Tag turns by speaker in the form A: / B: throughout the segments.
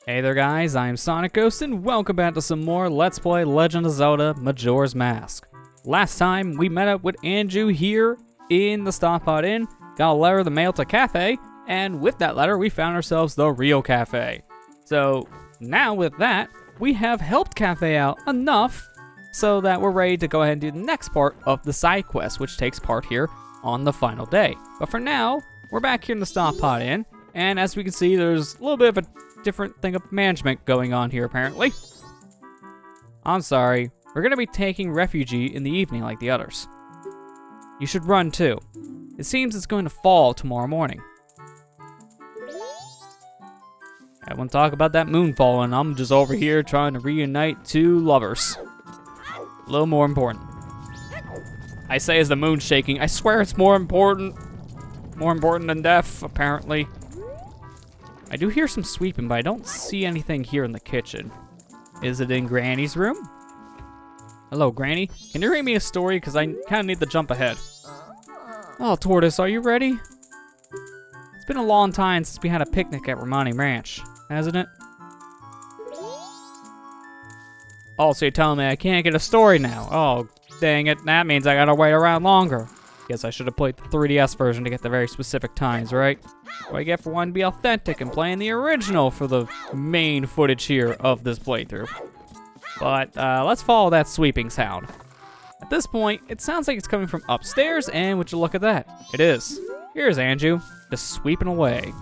A: Hey there guys, I am SonicGhost and welcome back to some more Let's Play Legend of Zelda Majora's Mask. Last time we met up with Andrew here in the Stompot Inn, got a letter in the mail to Kafei, and with that letter we found ourselves the real Kafei. So now with that, we have helped Kafei out enough so that we're ready to go ahead and do the next part of the side quest, which takes part here on the final day. But for now, we're back here in the Stompot Inn, and as we can see, there's a little bit of a different thing of management going on here, apparently. I'm sorry, we're gonna be taking refugee in the evening like the others. You should run too. It seems it's going to fall tomorrow morning. I won't talk about that moon falling. I'm just over here trying to reunite two lovers. A little more important. I say as the moon's shaking, I swear it's more important. More important than death, apparently. I do hear some sweeping, but I don't see anything here in the kitchen. Is it in Granny's room? Hello, Granny. Can you read me a story? Because I kind of need to jump ahead. Oh, Tortoise, are you ready? It's been a long time since we had a picnic at Romani Ranch, hasn't it? Oh, so you're telling me I can't get a story now? Oh, dang it. That means I gotta wait around longer. Guess I should have played the 3DS version to get the very specific times, right? What I get for one to be authentic and playing the original for the main footage here of this playthrough. But let's follow that sweeping sound. At this point, it sounds like it's coming from upstairs, and would you look at that? It is. Here's Andrew, just sweeping away.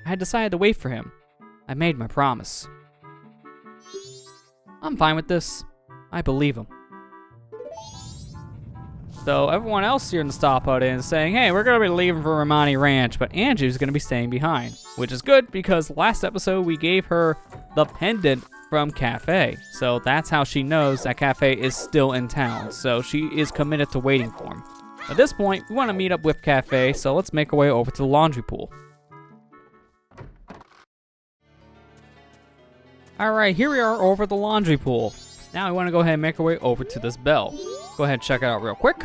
A: I had decided to wait for him. I made my promise. I'm fine with this. I believe him. So everyone else here in the Stompot Inn is saying, hey, we're gonna be leaving for Romani Ranch, but Andrew's gonna be staying behind. Which is good, because last episode we gave her the pendant from Kafei. So that's how she knows that Kafei is still in town. So she is committed to waiting for him. At this point, we wanna meet up with Kafei, so let's make our way over to the laundry pool. Alright, here we are over the laundry pool. Now we wanna go ahead and make our way over to this bell. Go ahead and check it out real quick.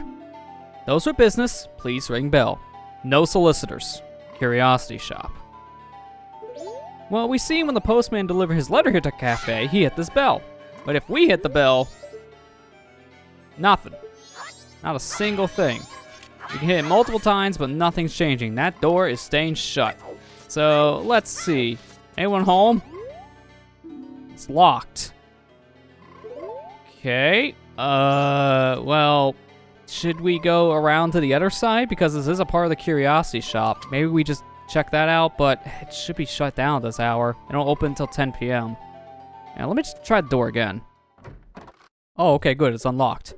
A: Those with business, please ring bell. No solicitors. Curiosity shop. Well, we see when the postman delivered his letter here to Kafei, he hit this bell. But if we hit the bell, nothing. Not a single thing. You can hit it multiple times, but nothing's changing. That door is staying shut. So, let's see. Anyone home? It's locked. Okay. Well, should we go around to the other side? Because this is a part of the curiosity shop. Maybe we just check that out, but it should be shut down at this hour. It don't open until 10 p.m. Now, let me just try the door again. Oh, okay, good, it's unlocked.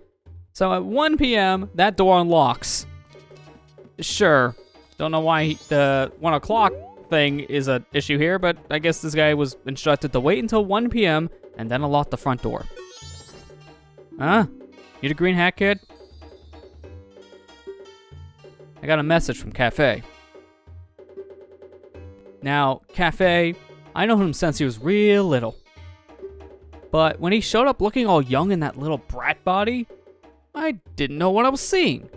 A: So at 1 p.m., that door unlocks. Sure, don't know why the 1 o'clock thing is an issue here, but I guess this guy was instructed to wait until 1 p.m. and then unlock the front door. Huh? You the green hat kid? I got a message from Kafei. Now, Kafei, I know him since he was real little. But when he showed up looking all young in that little brat body, I didn't know what I was seeing.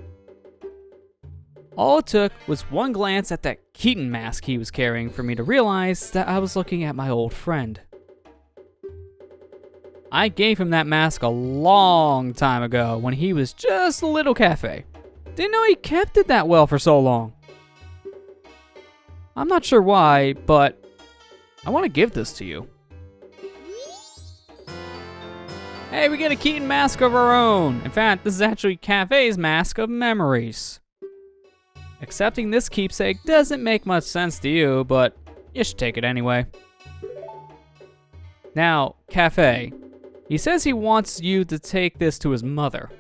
A: All it took was one glance at that Keaton mask he was carrying for me to realize that I was looking at my old friend. I gave him that mask a long time ago when he was just a little Kafei. Didn't know he kept it that well for so long. I'm not sure why, but I want to give this to you. Hey, we get a Keaton mask of our own. In fact, this is actually Kafei's mask of memories. Accepting this keepsake doesn't make much sense to you, but you should take it anyway. Now, Kafei. He says he wants you to take this to his mother.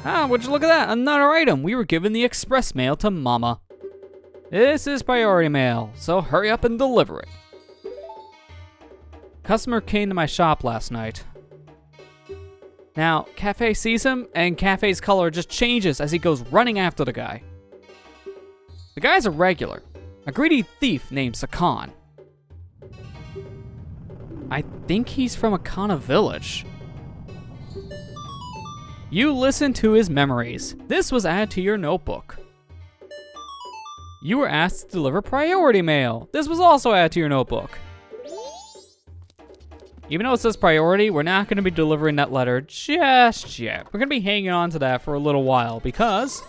A: Ah, would you look at that? Another item. We were given the express mail to Mama. This is priority mail, so hurry up and deliver it. Customer came to my shop last night. Now, Kafei sees him, and Kafei's color just changes as he goes running after the guy. The guy's a regular, a greedy thief named Sakan. I think he's from Akana Village. You listen to his memories. This was added to your notebook. you were asked to deliver priority mail. This was also added to your notebook. Even though it says priority, we're not going to be delivering that letter just yet. We're going to be hanging on to that for a little while because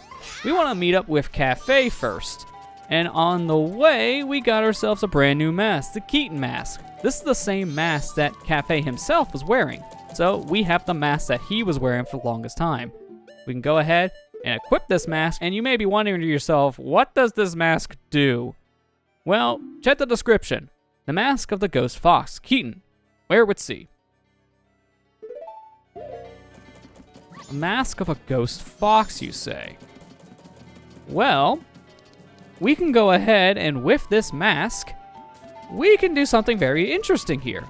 A: we want to meet up with Kafei first. And on the way, we got ourselves a brand new mask, the Keaton mask. This is the same mask that Kafei himself was wearing. So we have the mask that he was wearing for the longest time. We can go ahead and equip this mask, and you may be wondering to yourself, what does this mask do? Well, check the description. The mask of the ghost fox, Keaton. Where would see? A mask of a ghost fox, you say? Well, we can go ahead and with this mask, we can do something very interesting here.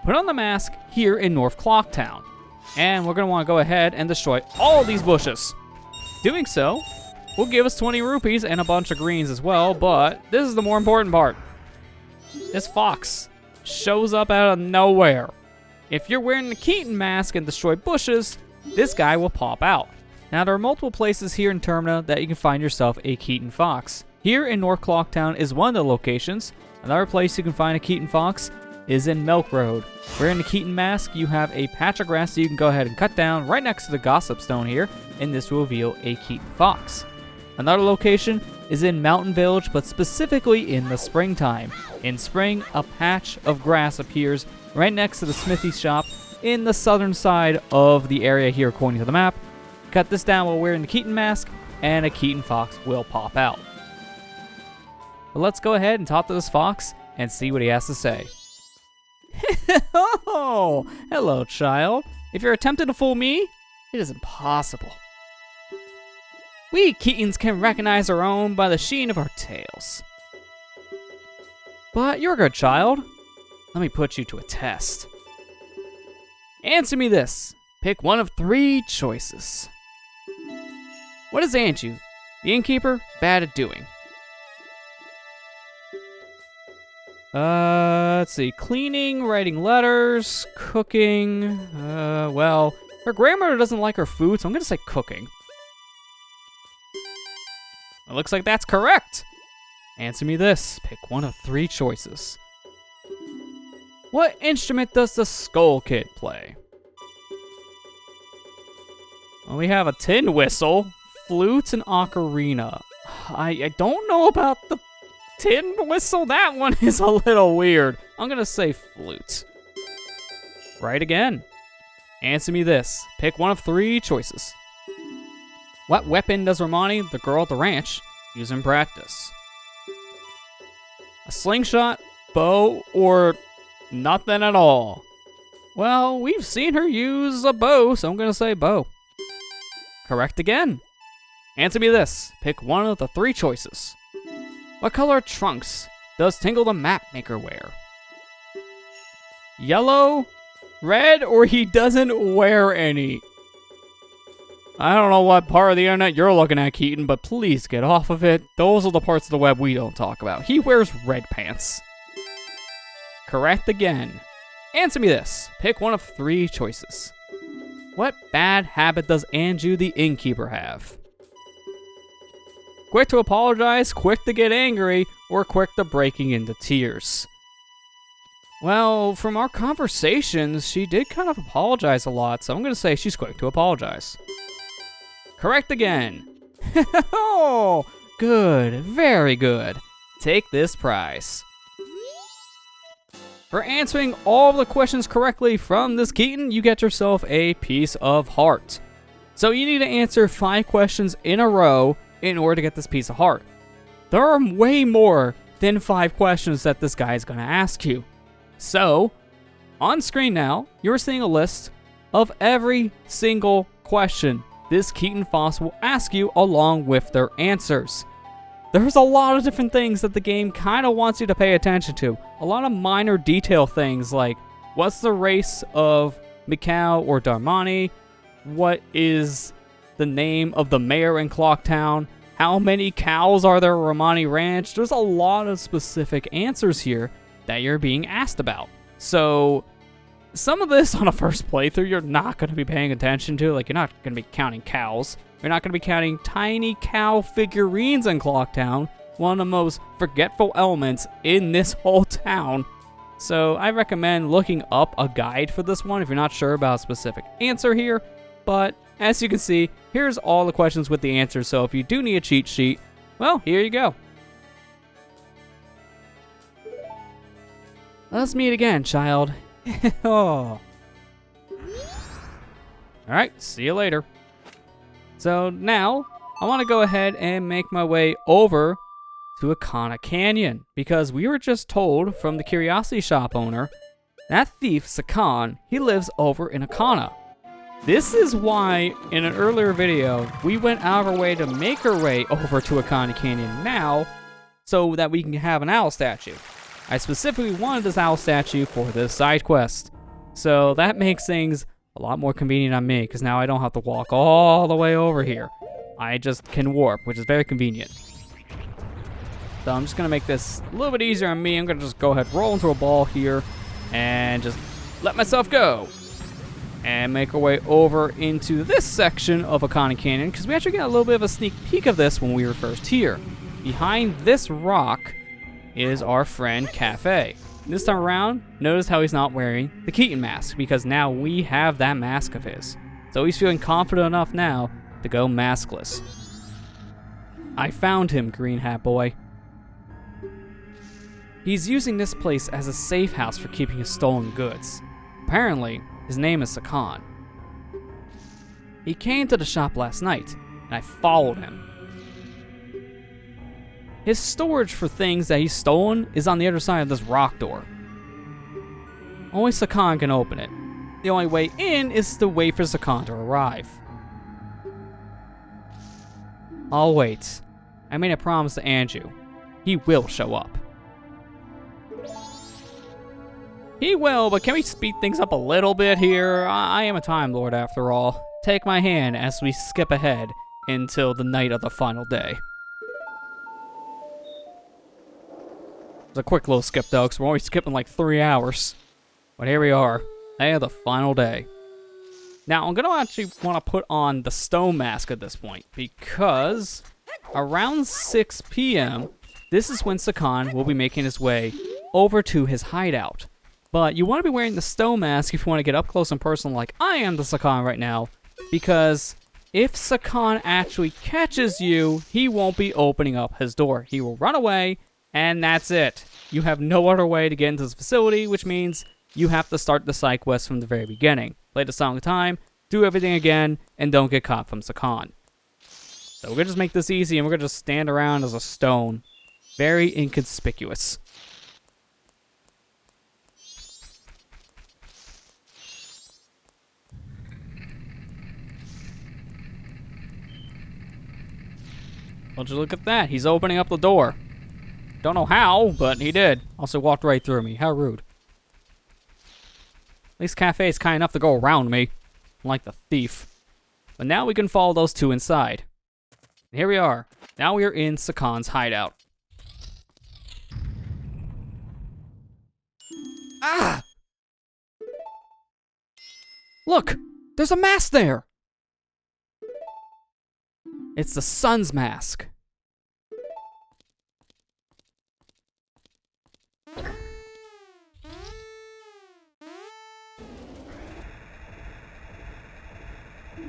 A: Put on the mask here in North Clocktown. And we're gonna wanna go ahead and destroy all of these bushes. Doing so will give us 20 rupees and a bunch of greens as well, but this is the more important part. This fox shows up out of nowhere. If you're wearing the Keaton mask and destroy bushes, this guy will pop out. Now there are multiple places here in Termina that you can find yourself a Keaton fox. Here in North Clocktown is one of the locations. Another place you can find a Keaton fox is in Milk Road. Wearing the Keaton mask, you have a patch of grass that you can go ahead and cut down right next to the gossip stone here, and this will reveal a Keaton fox. Another location is in Mountain Village, but specifically in the springtime. In spring, a patch of grass appears right next to the smithy shop in the southern side of the area here according to the map. Cut this down while wearing the Keaton mask, and a Keaton fox will pop out. But let's go ahead and talk to this fox and see what he has to say. Oh, hello, child. If you're attempting to fool me, it is impossible. We Keatons can recognize our own by the sheen of our tails. But you're a good child. Let me put you to a test. Answer me this. Pick one of 3 choices. What is Anju, the innkeeper, bad at doing? Let's see. Cleaning, writing letters, cooking. Well, her grandmother doesn't like her food, so I'm gonna say cooking. It looks like that's correct. Answer me this. Pick one of 3 choices. What instrument does the Skull Kid play? Well, we have a tin whistle, flute, and ocarina. I don't know about the tin whistle. That one is a little weird. I'm gonna say flute. Right again. Answer me this. Pick one of 3 choices. What weapon does Romani, the girl at the ranch, use in practice? A slingshot, bow, or nothing at all? Well, we've seen her use a bow, so I'm gonna say bow. Correct again. Answer me this. Pick one of the 3 choices. What color trunks does Tingle the Map Maker wear? Yellow, red, or he doesn't wear any? I don't know what part of the internet you're looking at, Keaton, but please get off of it. Those are the parts of the web we don't talk about. He wears red pants. Correct again. Answer me this. Pick one of 3 choices. What bad habit does Anju the innkeeper have? Quick to apologize, quick to get angry, or quick to breaking into tears? Well, from our conversations, she did kind of apologize a lot, so I'm going to say she's quick to apologize. Correct again. Oh, good, very good. Take this prize. For answering all the questions correctly from this Keaton, you get yourself a piece of heart. So you need to answer 5 questions in a row in order to get this piece of heart. There are way more than 5 questions that this guy is going to ask you. So, on screen now, you're seeing a list of every single question this Keaton Foss will ask you along with their answers. There's a lot of different things that the game kind of wants you to pay attention to. A lot of minor detail things like, what's the race of Mikau or Darmani? What is the name of the mayor in Clocktown? How many cows are there at Romani Ranch? There's a lot of specific answers here that you're being asked about. So, some of this on a first playthrough, you're not going to be paying attention to. Like, you're not going to be counting cows. You're not going to be counting tiny cow figurines in Clocktown. one of the most forgetful elements in this whole town. So I recommend looking up a guide for this one if you're not sure about a specific answer here. But as you can see, here's all the questions with the answers. So if you do need a cheat sheet, well, here you go. Let's meet again, child. Oh. Alright, see you later. So now, I want to go ahead and make my way over to Akana Canyon, because we were just told from the curiosity shop owner that thief, Sakan, he lives over in Akana. This is why, in an earlier video, we went out of our way to make our way over to Akana Canyon now, so that we can have an owl statue. I specifically wanted this owl statue for this side quest, so that makes things a lot more convenient on me, because now I don't have to walk all the way over here. I just can warp, which is very convenient. So I'm just going to make this a little bit easier on me. I'm going to just go ahead, roll into a ball here, and just let myself go. And make our way over into this section of Akana Canyon, because we actually got a little bit of a sneak peek of this when we were first here. Behind this rock is our friend Kafei. This time around, notice how he's not wearing the Keaton mask, because now we have that mask of his. So he's feeling confident enough now to go maskless. I found him, Green Hat Boy. He's using this place as a safe house for keeping his stolen goods. Apparently, his name is Sakan. He came to the shop last night, and I followed him. His storage for things that he's stolen is on the other side of this rock door. Only Sakan can open it. The only way in is to wait for Sakan to arrive. I'll wait. I made a promise to Anju. He will show up. He will, but can we speed things up a little bit here? I am a Time Lord after all. Take my hand as we skip ahead until the night of the final day. It's a quick little skip though, because we're only skipping like 3 hours. But here we are, day of the final day. Now, I'm going to actually want to put on the stone mask at this point, because around 6 p.m., this is when Sakan will be making his way over to his hideout. But you want to be wearing the stone mask if you want to get up close and personal like I am to Sakan right now, because if Sakan actually catches you, he won't be opening up his door. He will run away, and that's it. You have no other way to get into this facility, which means you have to start the side quest from the very beginning. Play the song of time, do everything again, and don't get caught from Sakan. So we're going to just make this easy, and we're going to just stand around as a stone. Very inconspicuous. Well, just look at that. He's opening up the door. Don't know how, but he did. Also walked right through me. How rude. At least Kafei is kind enough to go around me. Like the thief. But now we can follow those two inside. And here we are. Now we are in Sakan's hideout. Ah! Look! There's a mask there! It's the sun's mask.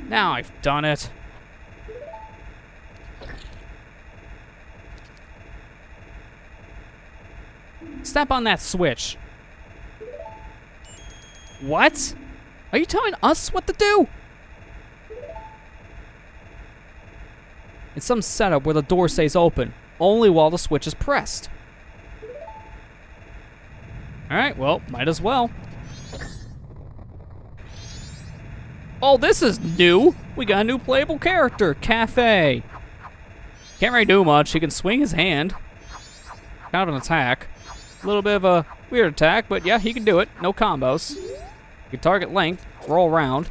A: Now I've done it. Step on that switch. What? Are you telling us what to do? It's some setup where the door stays open, only while the switch is pressed. Alright, well, might as well. Oh, this is new! We got a new playable character, Kafei. Can't really do much. He can swing his hand. Not an attack. A little bit of a weird attack, but yeah, he can do it. No combos. You can target length, roll around.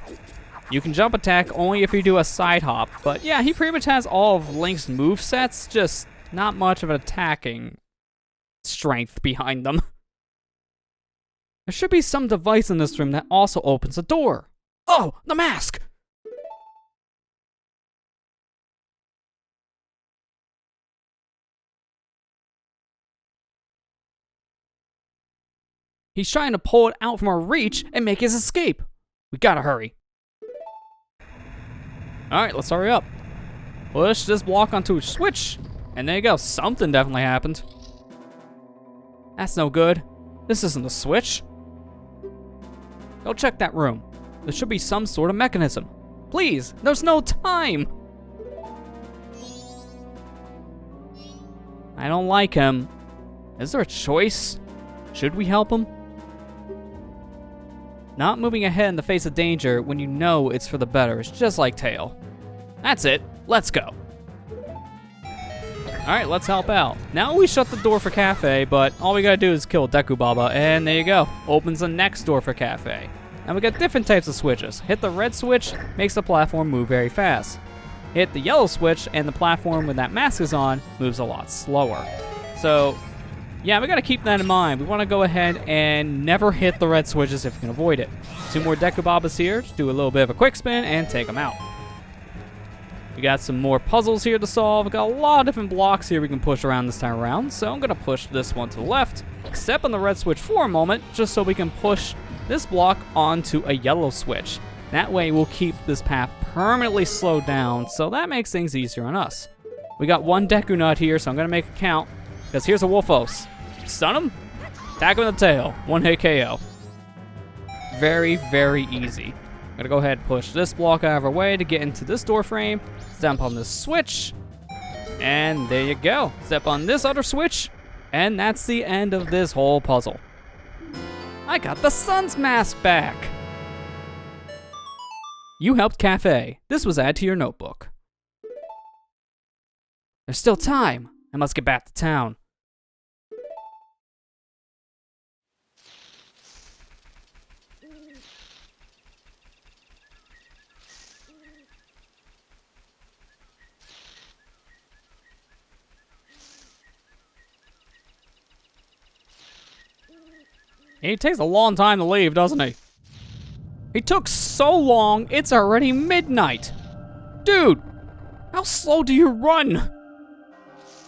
A: You can jump attack only if you do a side hop. But yeah, he pretty much has all of Link's movesets, just not much of an attacking strength behind them. There should be some device in this room that also opens a door. Oh, the mask! He's trying to pull it out from our reach and make his escape. We gotta hurry. Alright, let's hurry up. Push this block onto a switch. And there you go. Something definitely happened. That's no good. This isn't the switch. Go check that room. There should be some sort of mechanism. Please, there's no time. I don't like him. Is there a choice? Should we help him? Not moving ahead in the face of danger when you know it's for the better is just like Tail. That's it. Let's go. Alright, let's help out. Now we shut the door for Kafei, but all we gotta do is kill Deku Baba, and there you go. Opens the next door for Kafei. Now we got different types of switches. Hit the red switch, makes the platform move very fast. Hit the yellow switch, and the platform when that mask is on moves a lot slower. So, yeah, we gotta keep that in mind. We wanna go ahead and never hit the red switches if we can avoid it. 2 more Deku Babas here, just do a little bit of a quick spin and take them out. We got some more puzzles here to solve. We got a lot of different blocks here we can push around this time around. So I'm gonna push this one to the left, step on the red switch for a moment, just so we can push this block onto a yellow switch. That way we'll keep this path permanently slowed down, so that makes things easier on us. We got 1 Deku Nut here, so I'm gonna make it count, because here's a Wolfos. Stun him, attack him in the tail, 1-hit KO. Very, very easy. I'm gonna go ahead and push this block out of our way to get into this door frame, step on this switch, and there you go. Step on this other switch, and that's the end of this whole puzzle. I got the sun's mask back! You helped Kafei. This was added to your notebook. There's still time. I must get back to town. He takes a long time to leave, doesn't he? He took so long, it's already midnight. Dude, how slow do you run?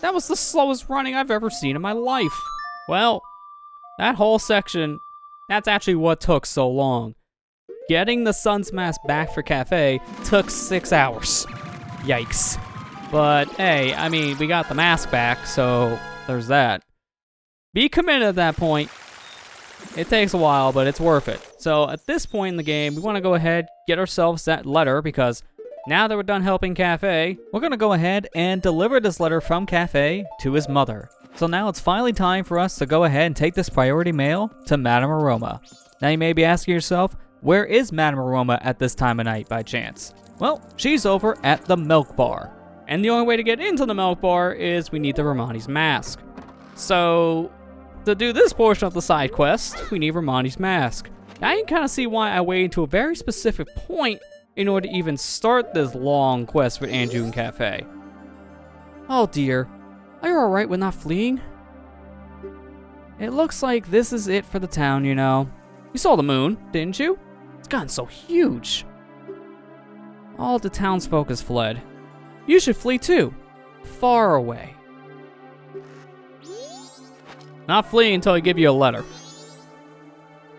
A: That was the slowest running I've ever seen in my life. Well, that whole section, that's actually what took so long. Getting the sun's mask back for Kafei took 6 hours. Yikes. But hey, I mean, we got the mask back, so there's that. Be committed at that point. It takes a while, but it's worth it. So at this point in the game, we want to go ahead, get ourselves that letter, because now that we're done helping Kafei, we're going to go ahead and deliver this letter from Kafei to his mother. So now it's finally time for us to go ahead and take this priority mail to Madame Aroma. Now you may be asking yourself, where is Madame Aroma at this time of night by chance? Well, she's over at the milk bar. And the only way to get into the milk bar is we need the Romani's mask. So to do this portion of the side quest, we need Romani's mask. Now you can kind of see why I waited to a very specific point in order to even start this long quest with Anju and Kafei. Oh dear, are you alright with not fleeing? It looks like this is it for the town, you know. You saw the moon, didn't you? It's gotten so huge. All the townsfolk has fled. You should flee too. Far away. Not fleeing until I give you a letter.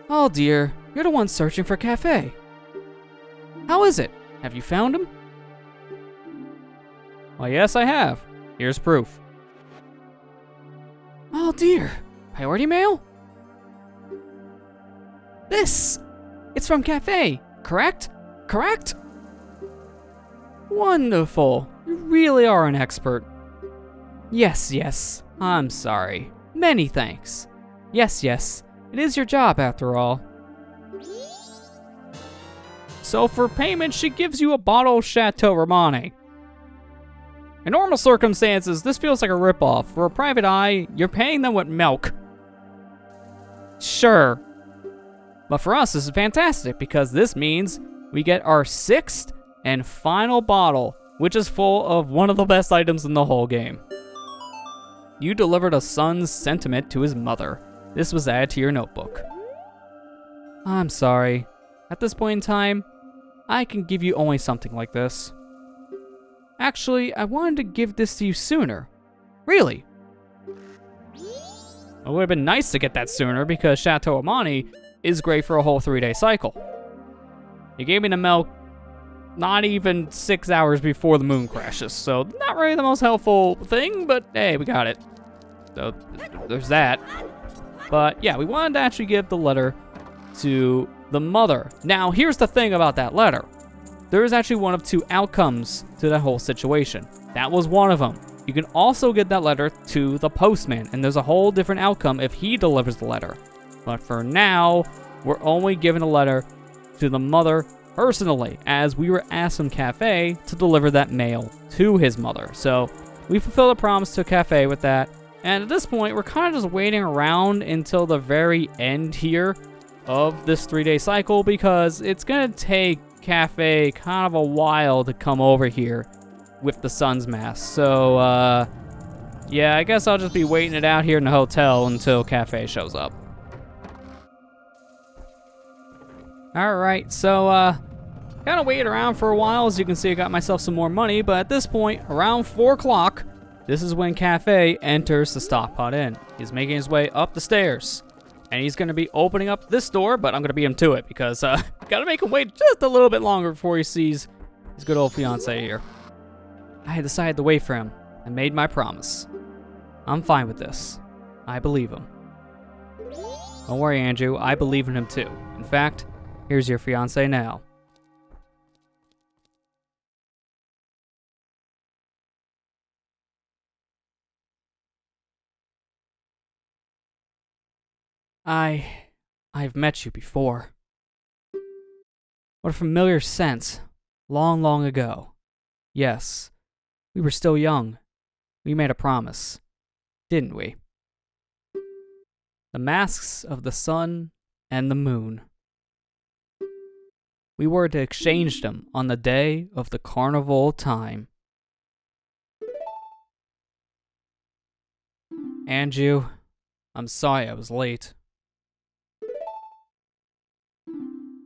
A: Oh dear, you're the one searching for Kafei. How is it? Have you found him? Well, yes, I have. Here's proof. Oh dear, priority mail? This! It's from Kafei, correct? Correct? Wonderful. You really are an expert. Yes, yes. I'm sorry. Many thanks. Yes, yes. It is your job after all. So for payment, she gives you a bottle of Chateau Romani. In normal circumstances, this feels like a ripoff. For a private eye, you're paying them with milk. Sure. But for us, this is fantastic because this means we get our 6th and final bottle, which is full of one of the best items in the whole game. You delivered a son's sentiment to his mother. This was added to your notebook. I'm sorry. At this point in time, I can give you only something like this. Actually, I wanted to give this to you sooner. Really? It would have been nice to get that sooner because Chateau Amani is great for a whole 3-day cycle. You gave me the milk not even 6 hours before the moon crashes, so not really the most helpful thing, but hey, we got it. So there's that. But yeah, we wanted to actually give the letter to the mother. Now, here's the thing about that letter. There is actually one of 2 outcomes to that whole situation. That was one of them. You can also get that letter to the postman, and there's a whole different outcome if he delivers the letter. But for now, we're only giving a letter to the mother personally, as we were asked from Kafei to deliver that mail to his mother. So we fulfilled a promise to Kafei with that. And at this point, we're kind of just waiting around until the very end here of this 3-day cycle, because it's going to take Kafei kind of a while to come over here with the sun's mask. So, yeah, I guess I'll just be waiting it out here in the hotel until Kafei shows up. Alright, so, kind of waited around for a while. As you can see, I got myself some more money, but at this point, around 4 o'clock, this is when Kafei enters the Stockpot Inn. He's making his way up the stairs, and he's going to be opening up this door, but I'm going to beat him to it because, gotta make him wait just a little bit longer before he sees his good old fiancée here. I had decided to wait for him. I made my promise. I'm fine with this. I believe him. Don't worry, Andrew. I believe in him too. In fact, here's your fiancé now. I've met you before. What a familiar sense. Long, long ago. Yes, we were still young. We made a promise, didn't we? The masks of the sun and the moon. We were to exchange them on the day of the carnival time. Andrew, I'm sorry I was late.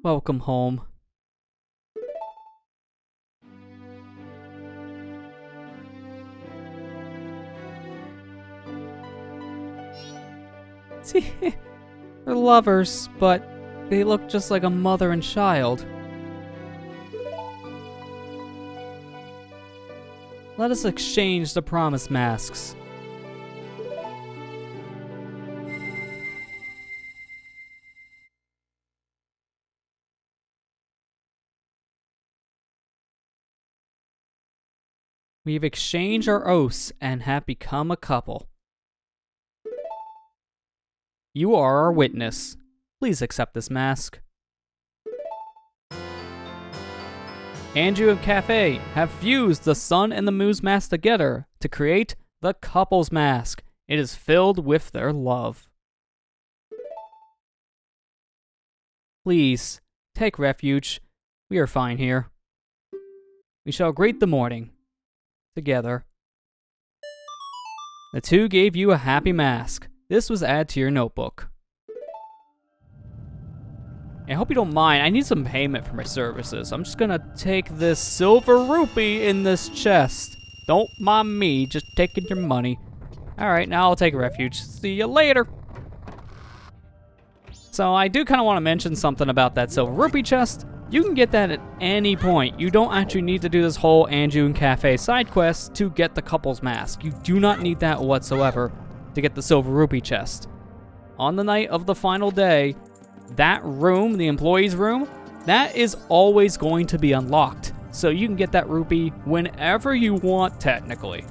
A: Welcome home. See, they're lovers, but they look just like a mother and child. Let us exchange the promise masks. We've exchanged our oaths and have become a couple. You are our witness. Please accept this mask. Andrew and Kafei have fused the sun and the moon's mask together to create the couple's mask. It is filled with their love. Please, take refuge. We are fine here. We shall greet the morning together. The 2 gave you a happy mask. This was added to your notebook. I hope you don't mind. I need some payment for my services. I'm just gonna take this silver rupee in this chest. Don't mind me, just taking your money. Alright, now I'll take refuge. See you later. So I do kind of want to mention something about that silver rupee chest. You can get that at any point. You don't actually need to do this whole Andrew and Kafei side quest to get the couple's mask. You do not need that whatsoever to get the silver rupee chest. On the night of the final day, that room, the employee's room, that is always going to be unlocked. So you can get that rupee whenever you want, technically.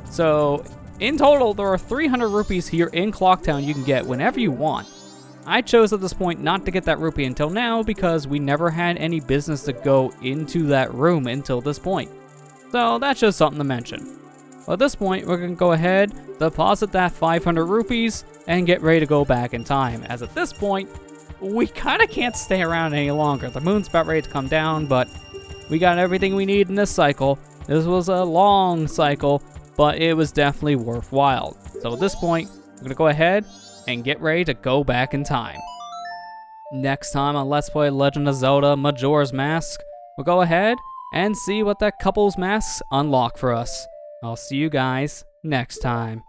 A: So in total, there are 300 rupees here in Clocktown you can get whenever you want. I chose at this point not to get that rupee until now because we never had any business to go into that room until this point. So that's just something to mention. Well, at this point, we're going to go ahead, deposit that 500 rupees, and get ready to go back in time. As at this point, we kind of can't stay around any longer. The moon's about ready to come down, but we got everything we need in this cycle. This was a long cycle, but it was definitely worthwhile. So at this point, we're going to go ahead and get ready to go back in time. Next time on Let's Play Legend of Zelda Majora's Mask, we'll go ahead and see what that couple's masks unlock for us. I'll see you guys next time.